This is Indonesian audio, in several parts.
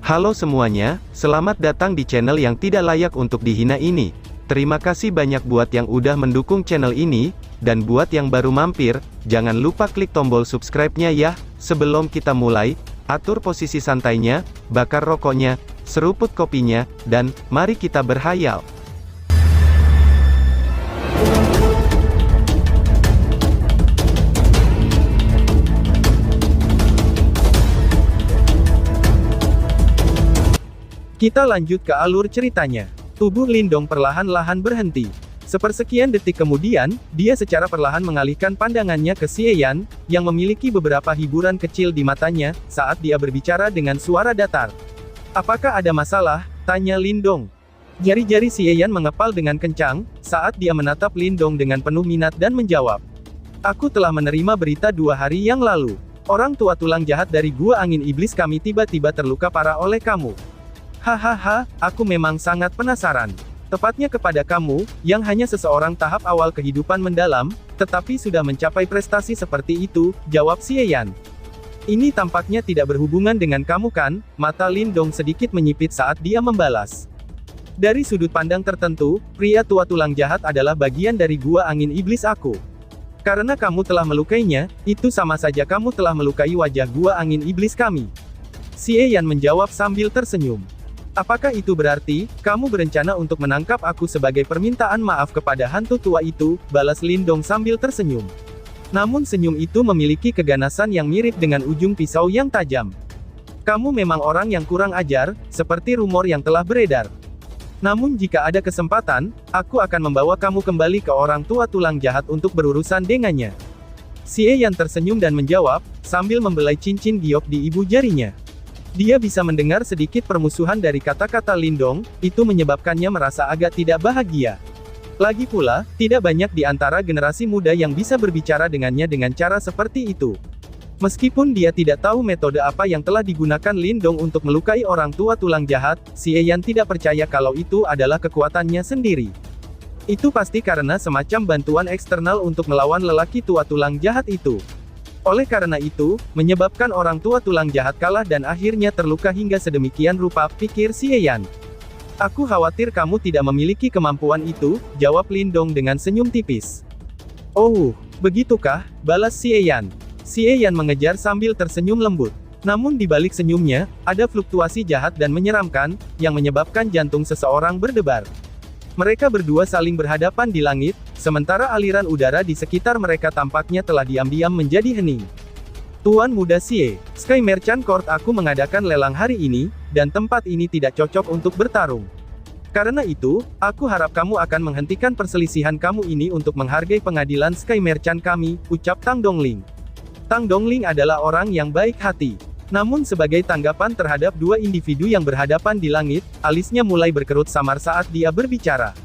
Halo semuanya, selamat datang di channel yang tidak layak untuk dihina ini. Terima kasih banyak buat yang udah mendukung channel ini, dan buat yang baru mampir, jangan lupa klik tombol subscribe-nya ya. Sebelum kita mulai, atur posisi santainya, bakar rokoknya, seruput kopinya, dan mari kita berhayal. Kita lanjut ke alur ceritanya. Tubuh Lindong perlahan-lahan berhenti. Sepersekian detik kemudian, dia secara perlahan mengalihkan pandangannya ke Xie Yan, yang memiliki beberapa hiburan kecil di matanya, saat dia berbicara dengan suara datar. "Apakah ada masalah?" tanya Lindong. Jari-jari Xie Yan mengepal dengan kencang, saat dia menatap Lindong dengan penuh minat dan menjawab. "Aku telah menerima berita 2 hari yang lalu. Orang tua tulang jahat dari Gua Angin Iblis kami tiba-tiba terluka parah oleh kamu. Hahaha, aku memang sangat penasaran. Tepatnya kepada kamu, yang hanya seseorang tahap awal kehidupan mendalam, tetapi sudah mencapai prestasi seperti itu," jawab Xie Yan. "Ini tampaknya tidak berhubungan dengan kamu kan?" Mata Lindong sedikit menyipit saat dia membalas. "Dari sudut pandang tertentu, pria tua tulang jahat adalah bagian dari Gua Angin Iblis aku. Karena kamu telah melukainya, itu sama saja kamu telah melukai wajah Gua Angin Iblis kami." Xie Yan menjawab sambil tersenyum. "Apakah itu berarti, kamu berencana untuk menangkap aku sebagai permintaan maaf kepada hantu tua itu?" balas Lindong sambil tersenyum. Namun senyum itu memiliki keganasan yang mirip dengan ujung pisau yang tajam. "Kamu memang orang yang kurang ajar, seperti rumor yang telah beredar. Namun jika ada kesempatan, aku akan membawa kamu kembali ke orang tua tulang jahat untuk berurusan dengannya." Xie Yan tersenyum dan menjawab, sambil membelai cincin giok di ibu jarinya. Dia bisa mendengar sedikit permusuhan dari kata-kata Lindong, itu menyebabkannya merasa agak tidak bahagia. Lagi pula, tidak banyak di antara generasi muda yang bisa berbicara dengannya dengan cara seperti itu. Meskipun dia tidak tahu metode apa yang telah digunakan Lindong untuk melukai orang tua tulang jahat, Xie Yan tidak percaya kalau itu adalah kekuatannya sendiri. Itu pasti karena semacam bantuan eksternal untuk melawan lelaki tua tulang jahat itu. Oleh karena itu, menyebabkan orang tua tulang jahat kalah dan akhirnya terluka hingga sedemikian rupa, pikir Xie Yan. "Aku khawatir kamu tidak memiliki kemampuan itu," jawab Lindong dengan senyum tipis. "Oh, begitukah?" balas Xie Yan. Xie Yan mengejar sambil tersenyum lembut. Namun di balik senyumnya, ada fluktuasi jahat dan menyeramkan, yang menyebabkan jantung seseorang berdebar. Mereka berdua saling berhadapan di langit, sementara aliran udara di sekitar mereka tampaknya telah diam-diam menjadi hening. "Tuan Muda Xie, Sky Merchant Court aku mengadakan lelang hari ini, dan tempat ini tidak cocok untuk bertarung. Karena itu, aku harap kamu akan menghentikan perselisihan kamu ini untuk menghargai pengadilan Sky Merchant kami," ucap Tang Dongling. Tang Dongling adalah orang yang baik hati. Namun sebagai tanggapan terhadap dua individu yang berhadapan di langit, alisnya mulai berkerut samar saat dia berbicara.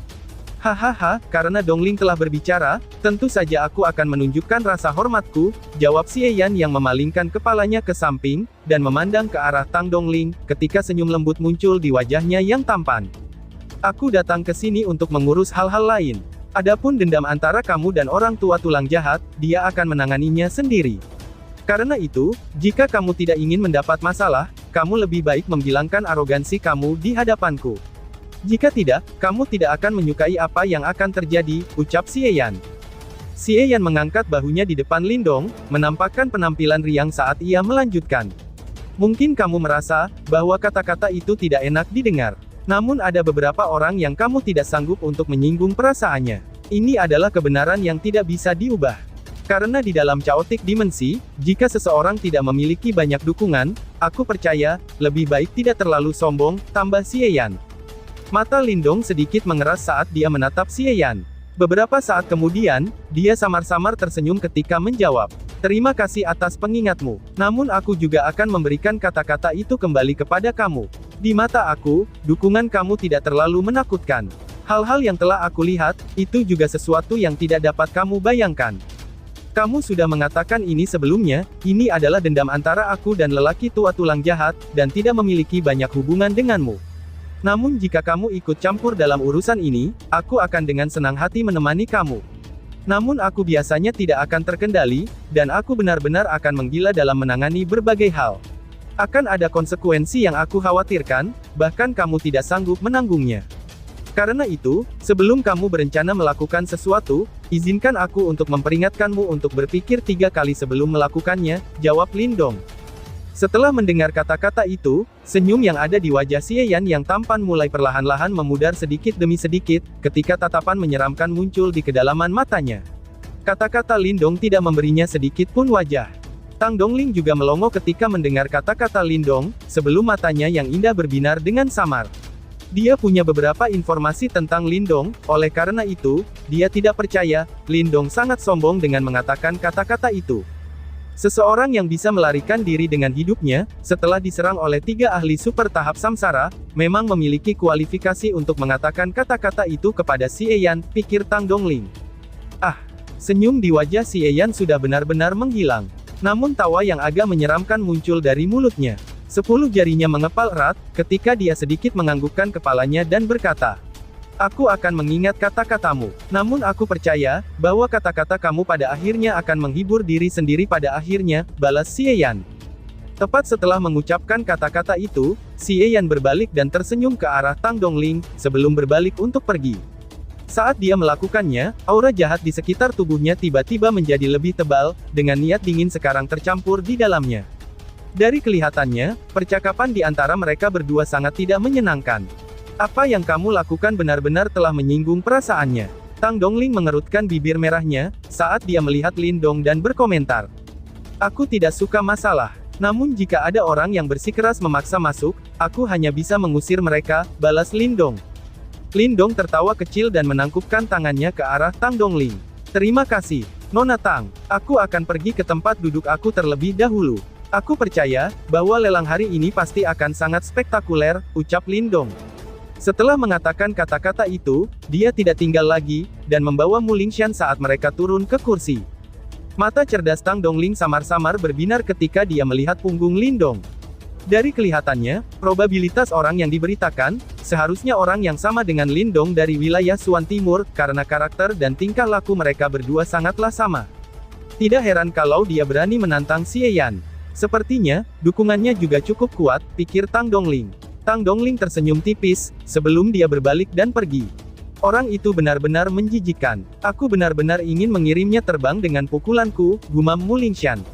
"Hahaha, karena Dongling telah berbicara, tentu saja aku akan menunjukkan rasa hormatku," jawab Xie Yan yang memalingkan kepalanya ke samping, dan memandang ke arah Tang Dongling, ketika senyum lembut muncul di wajahnya yang tampan. "Aku datang ke sini untuk mengurus hal-hal lain. Adapun dendam antara kamu dan orang tua tulang jahat, dia akan menanganinya sendiri. Karena itu, jika kamu tidak ingin mendapat masalah, kamu lebih baik menghilangkan arogansi kamu di hadapanku. Jika tidak, kamu tidak akan menyukai apa yang akan terjadi," ucap Xie Yan. Xie Yan mengangkat bahunya di depan Lindong, menampakkan penampilan riang saat ia melanjutkan. "Mungkin kamu merasa, bahwa kata-kata itu tidak enak didengar. Namun ada beberapa orang yang kamu tidak sanggup untuk menyinggung perasaannya. Ini adalah kebenaran yang tidak bisa diubah. Karena di dalam chaotic dimensi, jika seseorang tidak memiliki banyak dukungan, aku percaya, lebih baik tidak terlalu sombong," tambah Xie Yan. Mata Lindong sedikit mengeras saat dia menatap Xie Yan. Beberapa saat kemudian, dia samar-samar tersenyum ketika menjawab, "Terima kasih atas pengingatmu. Namun aku juga akan memberikan kata-kata itu kembali kepada kamu. Di mata aku, dukungan kamu tidak terlalu menakutkan. Hal-hal yang telah aku lihat, itu juga sesuatu yang tidak dapat kamu bayangkan. Kamu sudah mengatakan ini sebelumnya, ini adalah dendam antara aku dan lelaki tua tulang jahat, dan tidak memiliki banyak hubungan denganmu. Namun jika kamu ikut campur dalam urusan ini, aku akan dengan senang hati menemani kamu. Namun aku biasanya tidak akan terkendali, dan aku benar-benar akan menggila dalam menangani berbagai hal. Akan ada konsekuensi yang aku khawatirkan, bahkan kamu tidak sanggup menanggungnya. Karena itu, sebelum kamu berencana melakukan sesuatu, izinkan aku untuk memperingatkanmu untuk berpikir 3 kali sebelum melakukannya, jawab Lindong. Setelah mendengar kata-kata itu, senyum yang ada di wajah Xie Yan yang tampan mulai perlahan-lahan memudar sedikit demi sedikit, ketika tatapan menyeramkan muncul di kedalaman matanya. Kata-kata Lindong tidak memberinya sedikit pun wajah. Tang Dongling juga melongo ketika mendengar kata-kata Lindong, sebelum matanya yang indah berbinar dengan samar. Dia punya beberapa informasi tentang Lindong, oleh karena itu, dia tidak percaya, Lindong sangat sombong dengan mengatakan kata-kata itu. Seseorang yang bisa melarikan diri dengan hidupnya, setelah diserang oleh 3 ahli super tahap samsara, memang memiliki kualifikasi untuk mengatakan kata-kata itu kepada Xie Yan, pikir Tang Dongling. Ah, senyum di wajah Xie Yan sudah benar-benar menghilang. Namun tawa yang agak menyeramkan muncul dari mulutnya. 10 jarinya mengepal erat, ketika dia sedikit menganggukkan kepalanya dan berkata, "Aku akan mengingat kata-katamu. Namun aku percaya, bahwa kata-kata kamu pada akhirnya akan menghibur diri sendiri pada akhirnya," balas Xie Yan. Tepat setelah mengucapkan kata-kata itu, Xie Yan berbalik dan tersenyum ke arah Tang Dongling, sebelum berbalik untuk pergi. Saat dia melakukannya, aura jahat di sekitar tubuhnya tiba-tiba menjadi lebih tebal, dengan niat dingin sekarang tercampur di dalamnya. Dari kelihatannya, percakapan di antara mereka berdua sangat tidak menyenangkan. "Apa yang kamu lakukan benar-benar telah menyinggung perasaannya." Tang Dongling mengerutkan bibir merahnya, saat dia melihat Lindong dan berkomentar. "Aku tidak suka masalah. Namun jika ada orang yang bersikeras memaksa masuk, aku hanya bisa mengusir mereka," balas Lindong. Lindong tertawa kecil dan menangkupkan tangannya ke arah Tang Dongling. "Terima kasih, Nona Tang. Aku akan pergi ke tempat duduk aku terlebih dahulu. Aku percaya, bahwa lelang hari ini pasti akan sangat spektakuler," ucap Lindong. Setelah mengatakan kata-kata itu, dia tidak tinggal lagi, dan membawa Mu Lingshan saat mereka turun ke kursi. Mata cerdas Tang Dongling samar-samar berbinar ketika dia melihat punggung Lindong. Dari kelihatannya, probabilitas orang yang diberitakan, seharusnya orang yang sama dengan Lindong dari wilayah Suan Timur, karena karakter dan tingkah laku mereka berdua sangatlah sama. Tidak heran kalau dia berani menantang Xie Yan. Sepertinya, dukungannya juga cukup kuat, pikir Tang Dongling. Tang Dongling tersenyum tipis, sebelum dia berbalik dan pergi. "Orang itu benar-benar menjijikkan. Aku benar-benar ingin mengirimnya terbang dengan pukulanku," gumam Mu Lingshan.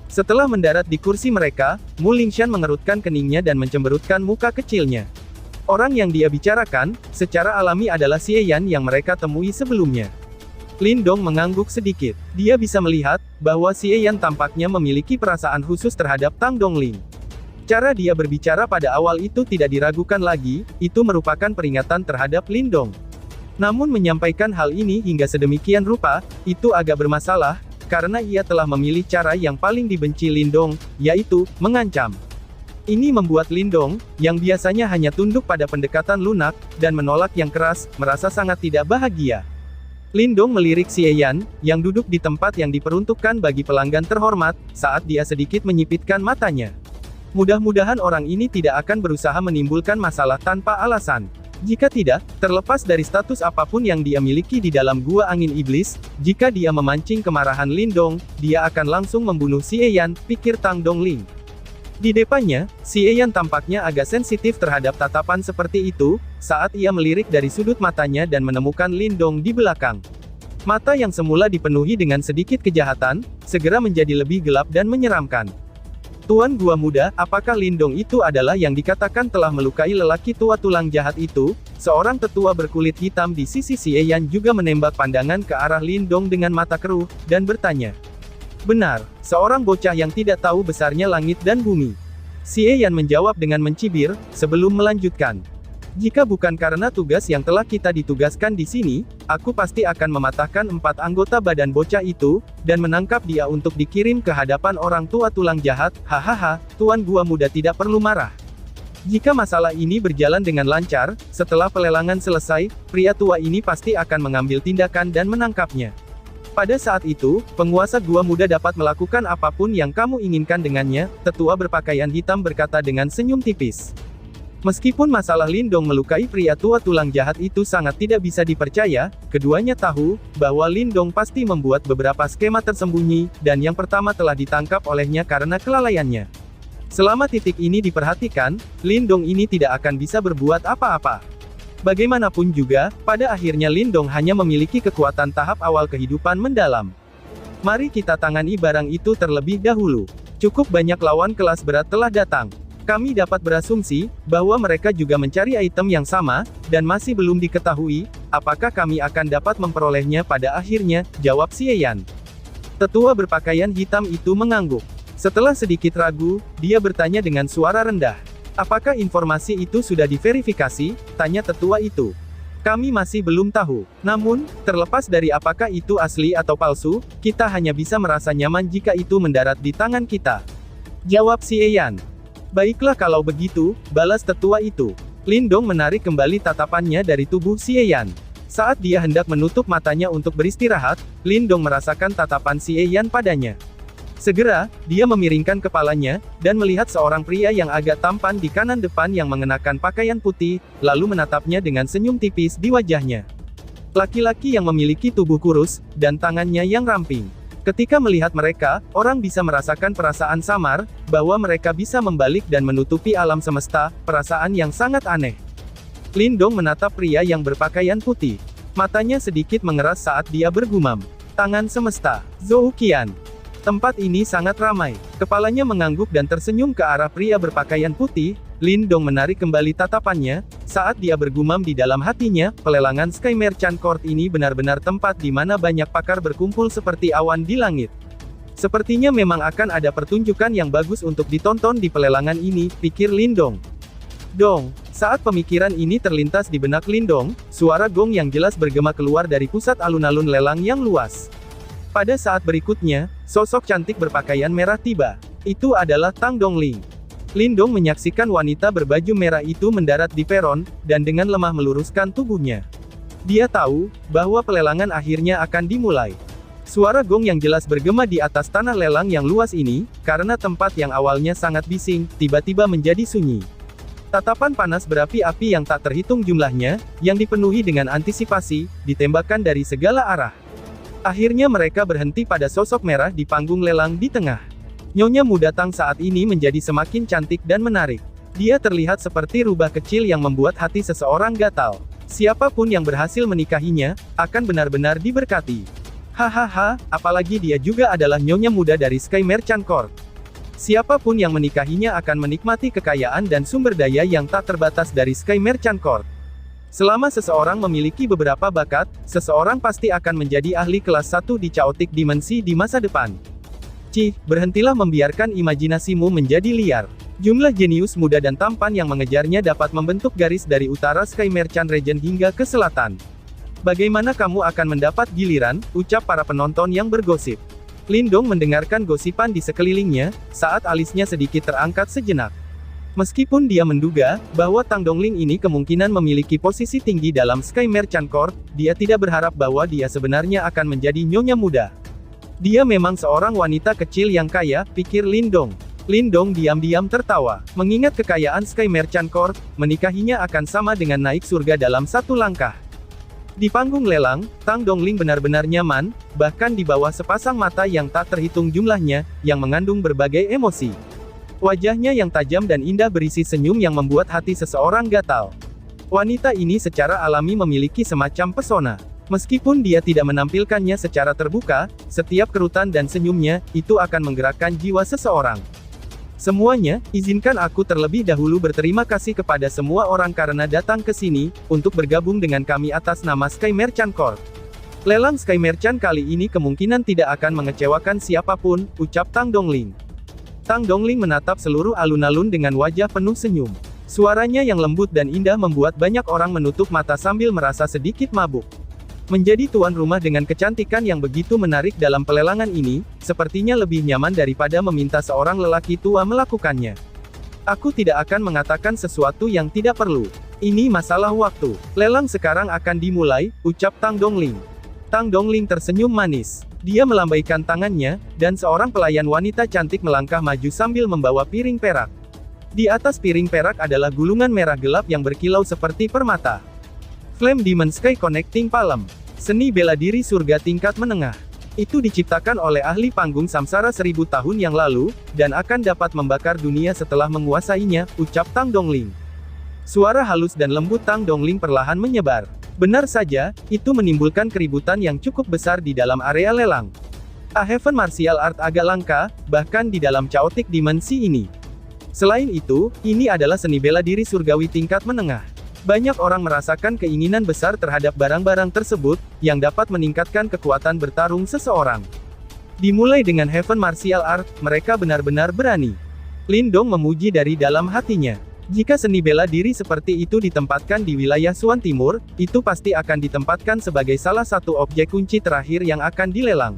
Setelah mendarat di kursi mereka, Mu Lingshan mengerutkan keningnya dan mencemberutkan muka kecilnya. Orang yang dia bicarakan, secara alami adalah Xie Yan yang mereka temui sebelumnya. Lindong mengangguk sedikit. Dia bisa melihat, bahwa Xie Yan tampaknya memiliki perasaan khusus terhadap Tang Dongling. Cara dia berbicara pada awal itu tidak diragukan lagi, itu merupakan peringatan terhadap Lindong. Namun menyampaikan hal ini hingga sedemikian rupa, itu agak bermasalah, karena ia telah memilih cara yang paling dibenci Lindong, yaitu, mengancam. Ini membuat Lindong, yang biasanya hanya tunduk pada pendekatan lunak, dan menolak yang keras, merasa sangat tidak bahagia. Lindong melirik Xie Yan, yang duduk di tempat yang diperuntukkan bagi pelanggan terhormat, saat dia sedikit menyipitkan matanya. Mudah-mudahan orang ini tidak akan berusaha menimbulkan masalah tanpa alasan. Jika tidak, terlepas dari status apapun yang dia miliki di dalam gua angin iblis, jika dia memancing kemarahan Lindong, dia akan langsung membunuh Xie Yan, pikir Tang Dongling. Di depannya, Xie Yan tampaknya agak sensitif terhadap tatapan seperti itu, saat ia melirik dari sudut matanya dan menemukan Lindong di belakang. Mata yang semula dipenuhi dengan sedikit kejahatan, segera menjadi lebih gelap dan menyeramkan. "Tuan Gua Muda, apakah Lindong itu adalah yang dikatakan telah melukai lelaki tua tulang jahat itu?" Seorang tetua berkulit hitam di sisi Xie Yan juga menembak pandangan ke arah Lindong dengan mata keruh, dan bertanya. "Benar, seorang bocah yang tidak tahu besarnya langit dan bumi." Xie Yan menjawab dengan mencibir, sebelum melanjutkan. "Jika bukan karena tugas yang telah kita ditugaskan di sini, aku pasti akan mematahkan 4 anggota badan bocah itu, dan menangkap dia untuk dikirim ke hadapan orang tua tulang jahat." Hahaha, Tuan Gua Muda tidak perlu marah. Jika masalah ini berjalan dengan lancar, setelah pelelangan selesai, pria tua ini pasti akan mengambil tindakan dan menangkapnya. Pada saat itu, penguasa Gua Muda dapat melakukan apapun yang kamu inginkan dengannya, tetua berpakaian hitam berkata dengan senyum tipis. Meskipun masalah Lindong melukai pria tua tulang jahat itu sangat tidak bisa dipercaya, keduanya tahu, bahwa Lindong pasti membuat beberapa skema tersembunyi, dan yang pertama telah ditangkap olehnya karena kelalaiannya. Selama titik ini diperhatikan, Lindong ini tidak akan bisa berbuat apa-apa. Bagaimanapun juga, pada akhirnya Lindong hanya memiliki kekuatan tahap awal kehidupan mendalam. Mari kita tangani barang itu terlebih dahulu. Cukup banyak lawan kelas berat telah datang. Kami dapat berasumsi, bahwa mereka juga mencari item yang sama, dan masih belum diketahui, apakah kami akan dapat memperolehnya pada akhirnya, jawab Xie Yan. Tetua berpakaian hitam itu mengangguk. Setelah sedikit ragu, dia bertanya dengan suara rendah. Apakah informasi itu sudah diverifikasi? Tanya tetua itu. Kami masih belum tahu. Namun, terlepas dari apakah itu asli atau palsu, kita hanya bisa merasa nyaman jika itu mendarat di tangan kita. Jawab Xie Yan. Baiklah kalau begitu, balas tetua itu. Lindong menarik kembali tatapannya dari tubuh Xie Yan. Saat dia hendak menutup matanya untuk beristirahat, Lindong merasakan tatapan Xie Yan padanya. Segera, dia memiringkan kepalanya, dan melihat seorang pria yang agak tampan di kanan depan yang mengenakan pakaian putih, lalu menatapnya dengan senyum tipis di wajahnya. Laki-laki yang memiliki tubuh kurus, dan tangannya yang ramping. Ketika melihat mereka, orang bisa merasakan perasaan samar, bahwa mereka bisa membalik dan menutupi alam semesta, perasaan yang sangat aneh. Lindong menatap pria yang berpakaian putih. Matanya sedikit mengeras saat dia bergumam. Tangan semesta, Zhou Qian. Tempat ini sangat ramai. Kepalanya mengangguk dan tersenyum ke arah pria berpakaian putih. Lindong menarik kembali tatapannya, saat dia bergumam di dalam hatinya, pelelangan Sky Merchant Court ini benar-benar tempat di mana banyak pakar berkumpul seperti awan di langit. Sepertinya memang akan ada pertunjukan yang bagus untuk ditonton di pelelangan ini, pikir Lindong. Dong, saat pemikiran ini terlintas di benak Lindong, suara gong yang jelas bergema keluar dari pusat alun-alun lelang yang luas. Pada saat berikutnya, sosok cantik berpakaian merah tiba. Itu adalah Tang Dongling. Lindong menyaksikan wanita berbaju merah itu mendarat di peron, dan dengan lemah meluruskan tubuhnya. Dia tahu, bahwa pelelangan akhirnya akan dimulai. Suara gong yang jelas bergema di atas tanah lelang yang luas ini, karena tempat yang awalnya sangat bising, tiba-tiba menjadi sunyi. Tatapan panas berapi-api yang tak terhitung jumlahnya, yang dipenuhi dengan antisipasi, ditembakkan dari segala arah. Akhirnya mereka berhenti pada sosok merah di panggung lelang di tengah. Nyonya muda Tang saat ini menjadi semakin cantik dan menarik. Dia terlihat seperti rubah kecil yang membuat hati seseorang gatal. Siapapun yang berhasil menikahinya, akan benar-benar diberkati. Hahaha, apalagi dia juga adalah nyonya muda dari Sky Merchant Court. Siapapun yang menikahinya akan menikmati kekayaan dan sumber daya yang tak terbatas dari Sky Merchant Court. Selama seseorang memiliki beberapa bakat, seseorang pasti akan menjadi ahli kelas 1 di Chaotic Dimensi di masa depan. Cih, berhentilah membiarkan imajinasimu menjadi liar. Jumlah jenius muda dan tampan yang mengejarnya dapat membentuk garis dari utara Sky Merchant Region hingga ke selatan. Bagaimana kamu akan mendapat giliran, ucap para penonton yang bergosip. Lindong mendengarkan gosipan di sekelilingnya, saat alisnya sedikit terangkat sejenak. Meskipun dia menduga, bahwa Tang Dongling ini kemungkinan memiliki posisi tinggi dalam Sky Merchant Court, dia tidak berharap bahwa dia sebenarnya akan menjadi nyonya muda. Dia memang seorang wanita kecil yang kaya, pikir Lindong. Lindong diam-diam tertawa. Mengingat kekayaan Sky Merchant Court, menikahinya akan sama dengan naik surga dalam satu langkah. Di panggung lelang, Tang Dongling benar-benar nyaman, bahkan di bawah sepasang mata yang tak terhitung jumlahnya, yang mengandung berbagai emosi. Wajahnya yang tajam dan indah berisi senyum yang membuat hati seseorang gatal. Wanita ini secara alami memiliki semacam pesona. Meskipun dia tidak menampilkannya secara terbuka, setiap kerutan dan senyumnya, itu akan menggerakkan jiwa seseorang. Semuanya, izinkan aku terlebih dahulu berterima kasih kepada semua orang karena datang ke sini, untuk bergabung dengan kami atas nama Sky Merchant Court. Lelang Sky Merchant kali ini kemungkinan tidak akan mengecewakan siapapun, ucap Tang Dongling. Tang Dongling menatap seluruh alun-alun dengan wajah penuh senyum. Suaranya yang lembut dan indah membuat banyak orang menutup mata sambil merasa sedikit mabuk. Menjadi tuan rumah dengan kecantikan yang begitu menarik dalam pelelangan ini, sepertinya lebih nyaman daripada meminta seorang lelaki tua melakukannya. Aku tidak akan mengatakan sesuatu yang tidak perlu. Ini masalah waktu. Lelang sekarang akan dimulai, ucap Tang Dongling. Tang Dongling tersenyum manis. Dia melambaikan tangannya, dan seorang pelayan wanita cantik melangkah maju sambil membawa piring perak. Di atas piring perak adalah gulungan merah gelap yang berkilau seperti permata. Flame Demon Sky Connecting Palm. Seni bela diri surga tingkat menengah. Itu diciptakan oleh ahli panggung samsara 1000 tahun yang lalu, dan akan dapat membakar dunia setelah menguasainya, ucap Tang Dongling. Suara halus dan lembut Tang Dongling perlahan menyebar. Benar saja, itu menimbulkan keributan yang cukup besar di dalam area lelang. A Heaven Martial Art agak langka, bahkan di dalam chaotic dimensi ini. Selain itu, ini adalah seni bela diri surgawi tingkat menengah. Banyak orang merasakan keinginan besar terhadap barang-barang tersebut, yang dapat meningkatkan kekuatan bertarung seseorang. Dimulai dengan Heaven Martial Art, mereka benar-benar berani. Lin Dong memuji dari dalam hatinya. Jika seni bela diri seperti itu ditempatkan di wilayah Suan Timur, itu pasti akan ditempatkan sebagai salah satu objek kunci terakhir yang akan dilelang.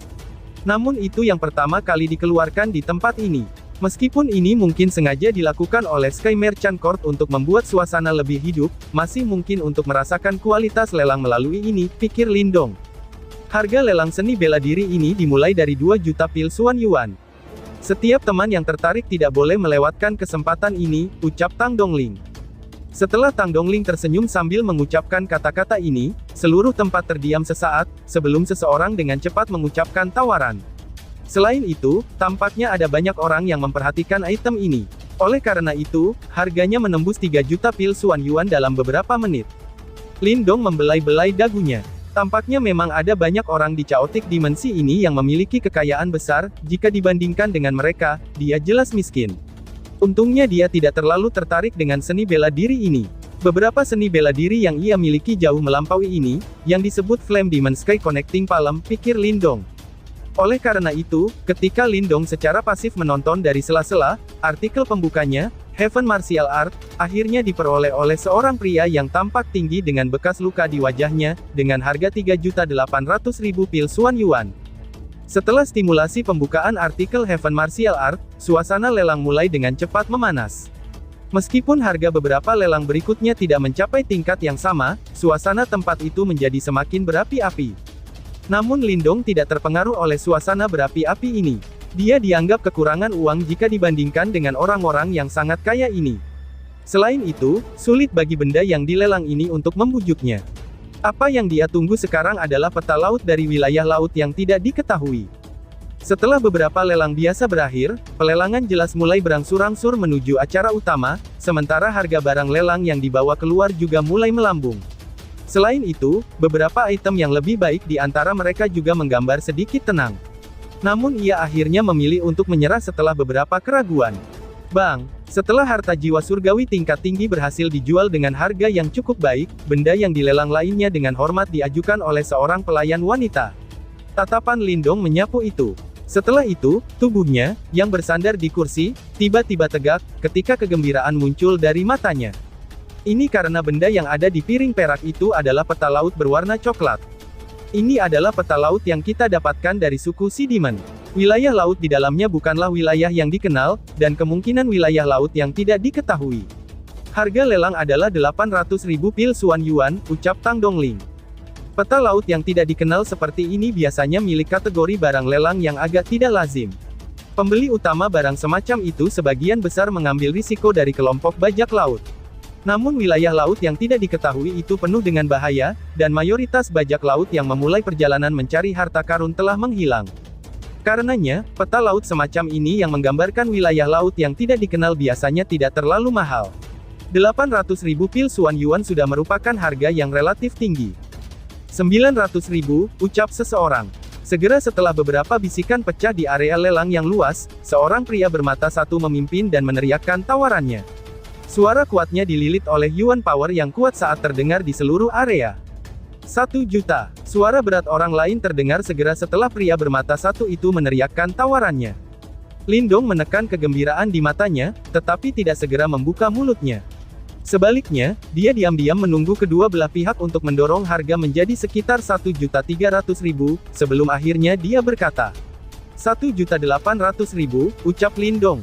Namun itu yang pertama kali dikeluarkan di tempat ini. Meskipun ini mungkin sengaja dilakukan oleh Sky Merchant Court untuk membuat suasana lebih hidup, masih mungkin untuk merasakan kualitas lelang melalui ini, pikir Lin Dong. Harga lelang seni bela diri ini dimulai dari 2 juta pil Suan Yuan. Setiap teman yang tertarik tidak boleh melewatkan kesempatan ini, ucap Tang Dongling. Setelah Tang Dongling tersenyum sambil mengucapkan kata-kata ini, seluruh tempat terdiam sesaat, sebelum seseorang dengan cepat mengucapkan tawaran. Selain itu, tampaknya ada banyak orang yang memperhatikan item ini. Oleh karena itu, harganya menembus 3 juta pil Suan Yuan dalam beberapa menit. Lin Dong membelai-belai dagunya. Tampaknya memang ada banyak orang di chaotic dimensi ini yang memiliki kekayaan besar, jika dibandingkan dengan mereka, dia jelas miskin. Untungnya dia tidak terlalu tertarik dengan seni bela diri ini. Beberapa seni bela diri yang ia miliki jauh melampaui ini, yang disebut Flame Demon Sky Connecting Palm, pikir Lin Dong. Oleh karena itu, ketika Lin Dong secara pasif menonton dari sela-sela, artikel pembukanya, Heaven Martial Art, akhirnya diperoleh oleh seorang pria yang tampak tinggi dengan bekas luka di wajahnya, dengan harga 3.800.000 pil Suan Yuan. Setelah stimulasi pembukaan artikel Heaven Martial Art, suasana lelang mulai dengan cepat memanas. Meskipun harga beberapa lelang berikutnya tidak mencapai tingkat yang sama, suasana tempat itu menjadi semakin berapi-api. Namun Lin Dong tidak terpengaruh oleh suasana berapi-api ini. Dia dianggap kekurangan uang jika dibandingkan dengan orang-orang yang sangat kaya ini. Selain itu, sulit bagi benda yang dilelang ini untuk membujuknya. Apa yang dia tunggu sekarang adalah peta laut dari wilayah laut yang tidak diketahui. Setelah beberapa lelang biasa berakhir, pelelangan jelas mulai berangsur-angsur menuju acara utama, sementara harga barang lelang yang dibawa keluar juga mulai melambung. Selain itu, beberapa item yang lebih baik di antara mereka juga menggambar sedikit tenang. Namun ia akhirnya memilih untuk menyerah setelah beberapa keraguan. Bang, setelah harta jiwa surgawi tingkat tinggi berhasil dijual dengan harga yang cukup baik, benda yang dilelang lainnya dengan hormat diajukan oleh seorang pelayan wanita. Tatapan Lin Dong menyapu itu. Setelah itu, tubuhnya, yang bersandar di kursi, tiba-tiba tegak, ketika kegembiraan muncul dari matanya. Ini karena benda yang ada di piring perak itu adalah peta laut berwarna coklat. Ini adalah peta laut yang kita dapatkan dari suku Sidimen. Wilayah laut di dalamnya bukanlah wilayah yang dikenal, dan kemungkinan wilayah laut yang tidak diketahui. Harga lelang adalah 800.000 pil Suan Yuan, ucap Tang Dongling. Peta laut yang tidak dikenal seperti ini biasanya milik kategori barang lelang yang agak tidak lazim. Pembeli utama barang semacam itu sebagian besar mengambil risiko dari kelompok bajak laut. Namun wilayah laut yang tidak diketahui itu penuh dengan bahaya, dan mayoritas bajak laut yang memulai perjalanan mencari harta karun telah menghilang. Karenanya, peta laut semacam ini yang menggambarkan wilayah laut yang tidak dikenal biasanya tidak terlalu mahal. 800.000 pil Suan Yuan sudah merupakan harga yang relatif tinggi. 900.000, ucap seseorang. Segera setelah beberapa bisikan pecah di area lelang yang luas, seorang pria bermata satu memimpin dan meneriakkan tawarannya. Suara kuatnya dililit oleh Yuan Power yang kuat saat terdengar di seluruh area. 1 juta. Suara berat orang lain terdengar segera setelah pria bermata satu itu meneriakkan tawarannya. Lin Dong menekan kegembiraan di matanya, tetapi tidak segera membuka mulutnya. Sebaliknya, dia diam-diam menunggu kedua belah pihak untuk mendorong harga menjadi sekitar 1.300.000, sebelum akhirnya dia berkata, 1.800.000, ucap Lin Dong.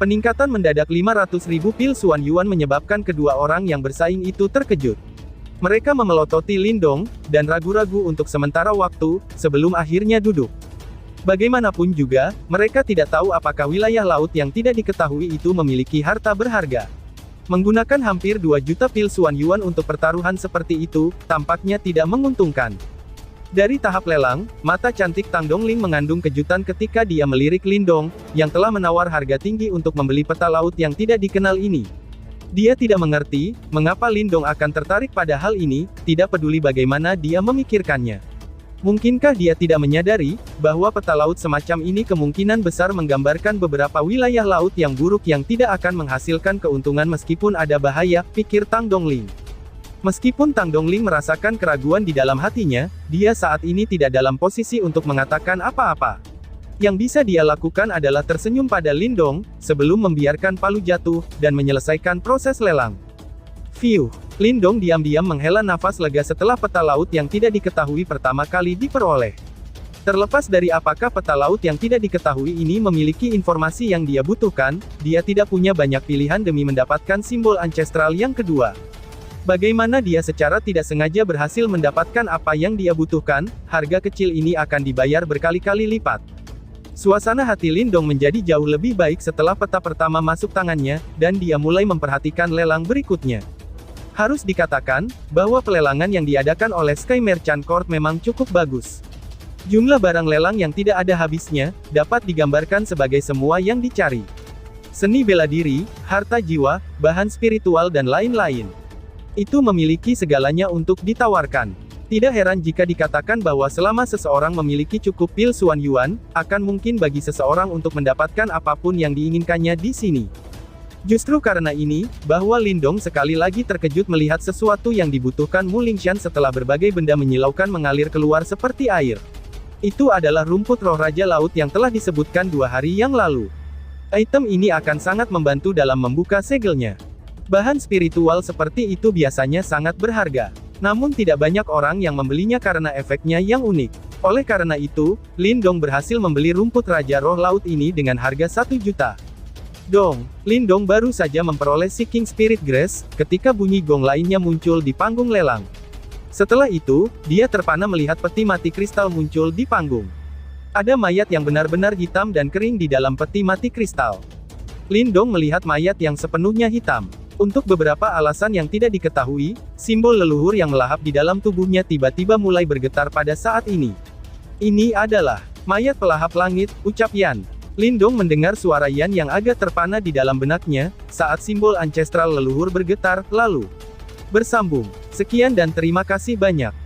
Peningkatan mendadak 500.000 pil Suan Yuan menyebabkan kedua orang yang bersaing itu terkejut. Mereka memelototi Lin Dong, dan ragu-ragu untuk sementara waktu, sebelum akhirnya duduk. Bagaimanapun juga, mereka tidak tahu apakah wilayah laut yang tidak diketahui itu memiliki harta berharga. Menggunakan hampir 2 juta pil Suan Yuan untuk pertaruhan seperti itu, tampaknya tidak menguntungkan. Dari tahap lelang, mata cantik Tang Dongling mengandung kejutan ketika dia melirik Lindong, yang telah menawar harga tinggi untuk membeli peta laut yang tidak dikenal ini. Dia tidak mengerti, mengapa Lindong akan tertarik pada hal ini, tidak peduli bagaimana dia memikirkannya. Mungkinkah dia tidak menyadari, bahwa peta laut semacam ini kemungkinan besar menggambarkan beberapa wilayah laut yang buruk yang tidak akan menghasilkan keuntungan meskipun ada bahaya, pikir Tang Dongling. Meskipun Tang Dongling merasakan keraguan di dalam hatinya, dia saat ini tidak dalam posisi untuk mengatakan apa-apa. Yang bisa dia lakukan adalah tersenyum pada Lindong, sebelum membiarkan palu jatuh, dan menyelesaikan proses lelang. Fiuh, Lindong diam-diam menghela nafas lega setelah peta laut yang tidak diketahui pertama kali diperoleh. Terlepas dari apakah peta laut yang tidak diketahui ini memiliki informasi yang dia butuhkan, dia tidak punya banyak pilihan demi mendapatkan simbol ancestral yang kedua. Bagaimana dia secara tidak sengaja berhasil mendapatkan apa yang dia butuhkan, harga kecil ini akan dibayar berkali-kali lipat. Suasana hati Lindong menjadi jauh lebih baik setelah peta pertama masuk tangannya, dan dia mulai memperhatikan lelang berikutnya. Harus dikatakan, bahwa pelelangan yang diadakan oleh Sky Merchant Corp memang cukup bagus. Jumlah barang lelang yang tidak ada habisnya, dapat digambarkan sebagai semua yang dicari. Seni bela diri, harta jiwa, bahan spiritual dan lain-lain. Itu memiliki segalanya untuk ditawarkan. Tidak heran jika dikatakan bahwa selama seseorang memiliki cukup pil Xuan Yuan, akan mungkin bagi seseorang untuk mendapatkan apapun yang diinginkannya di sini. Justru karena ini, bahwa Lindong sekali lagi terkejut melihat sesuatu yang dibutuhkan Mu Lingshan setelah berbagai benda menyilaukan mengalir keluar seperti air. Itu adalah rumput roh Raja Laut yang telah disebutkan 2 hari yang lalu. Item ini akan sangat membantu dalam membuka segelnya. Bahan spiritual seperti itu biasanya sangat berharga. Namun tidak banyak orang yang membelinya karena efeknya yang unik. Oleh karena itu, Lindong berhasil membeli rumput Raja Roh Laut ini dengan harga 1 juta. Dong, Lindong baru saja memperoleh Seeking Spirit Grace, ketika bunyi gong lainnya muncul di panggung lelang. Setelah itu, dia terpana melihat peti mati kristal muncul di panggung. Ada mayat yang benar-benar hitam dan kering di dalam peti mati kristal. Lindong melihat mayat yang sepenuhnya hitam. Untuk beberapa alasan yang tidak diketahui, simbol leluhur yang melahap di dalam tubuhnya tiba-tiba mulai bergetar pada saat ini. Ini adalah mayat pelahap langit, ucap Yan. Lindong mendengar suara Yan yang agak terpana di dalam benaknya, saat simbol ancestral leluhur bergetar, lalu bersambung. Sekian dan terima kasih banyak.